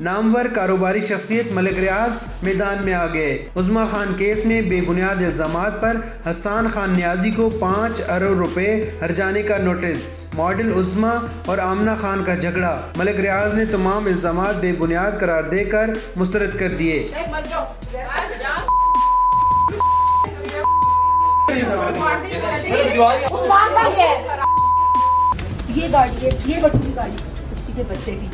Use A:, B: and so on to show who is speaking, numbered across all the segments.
A: नामवर कारोबारी शख्सियत मलिक रियाज मैदान में आ गए। उस्मा खान केस में बेबुनियाद इल्जामात पर हसन खान नियाजी को 5 अरब रुपए हर्जाने का नोटिस। मॉडल उस्मा और आमना खान का झगड़ा, मलिक रियाज ने तमाम इल्जामात बेबुनियाद करार देकर मुस्तरद कर दिए।
B: ये गाड़ी है, ये बच्चों की गाड़ी, कुत्ती के बच्चे की।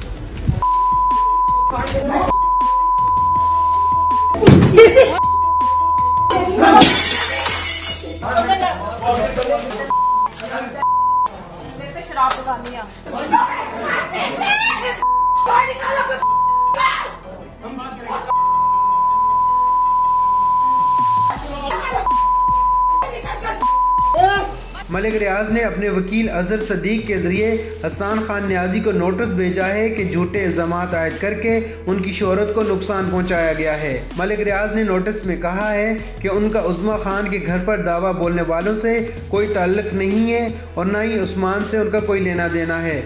B: शराब दुकानी
A: मलिक रियाज ने अपने वकील अजहर सदीक के जरिए हसन खान नियाजी को नोटिस भेजा है कि झूठे इल्जामात आयद करके उनकी शोहरत को नुकसान पहुंचाया गया है। मलिक रियाज ने नोटिस में कहा है कि उनका उस्मा खान के घर पर दावा बोलने वालों से कोई ताल्लुक नहीं है और न ही उस्मान से उनका कोई लेना देना है।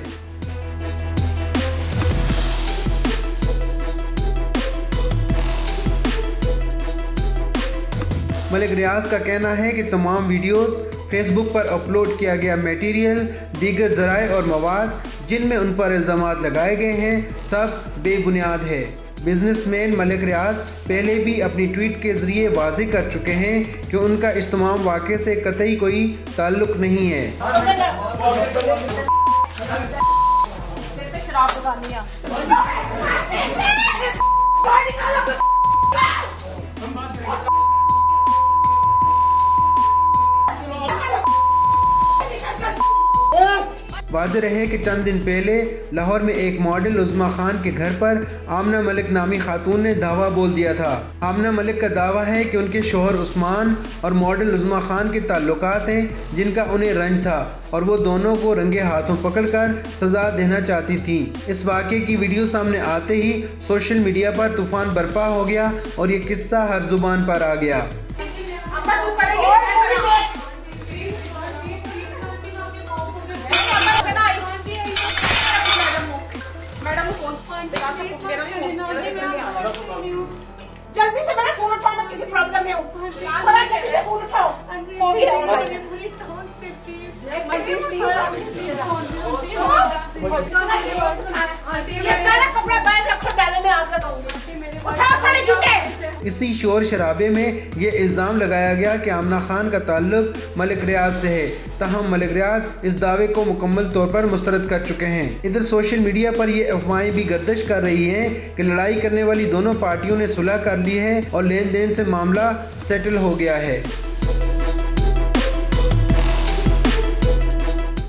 A: मलिक रियाज का कहना है कि तमाम वीडियोस फेसबुक पर अपलोड किया गया मटेरियल, दीगर ज़राए और मवाद जिनमें उन पर इल्ज़ामात लगाए गए हैं सब बेबुनियाद है। बिजनेसमैन मलिक रियाज पहले भी अपनी ट्वीट के ज़रिए वाज़ेह कर चुके हैं कि उनका इस तमाम वाक़े से कतई कोई ताल्लुक़ नहीं है। वाज़ेह रहे कि चंद दिन पहले लाहौर में एक मॉडल उस्मा खान के घर पर आमना मलिक नामी खातून ने दावा बोल दिया था। आमना मलिक का दावा है कि उनके शोहर उस्मान और मॉडल उस्मा खान के ताल्लुकात हैं जिनका उन्हें रंज था और वो दोनों को रंगे हाथों पकड़कर सजा देना चाहती थी। इस वाक़े की वीडियो सामने आते ही सोशल मीडिया पर तूफान बर्पा हो गया और ये किस्सा हर जुबान पर आ गया।
B: जल्दी से मेरा फोन उठाओ, मैं किसी प्रॉब्लम में हूँ। बड़ा जल्दी से फोन उठाओ। हो गया ये सारा कपड़ा बाहर रखो, डाले में आग लगाऊंगी। उठाओ सारे जूते।
A: इसी शोर शराबे में ये इल्ज़ाम लगाया गया कि आमना खान का ताल्लुक मलिक रियाज से है, ताहम मलिक रियाज इस दावे को मुकम्मल तौर पर मुस्तरद कर चुके हैं। इधर सोशल मीडिया पर ये अफवाहें भी गर्दिश कर रही हैं कि लड़ाई करने वाली दोनों पार्टियों ने सुलह कर ली है और लेन देन से मामला सेटल हो गया है।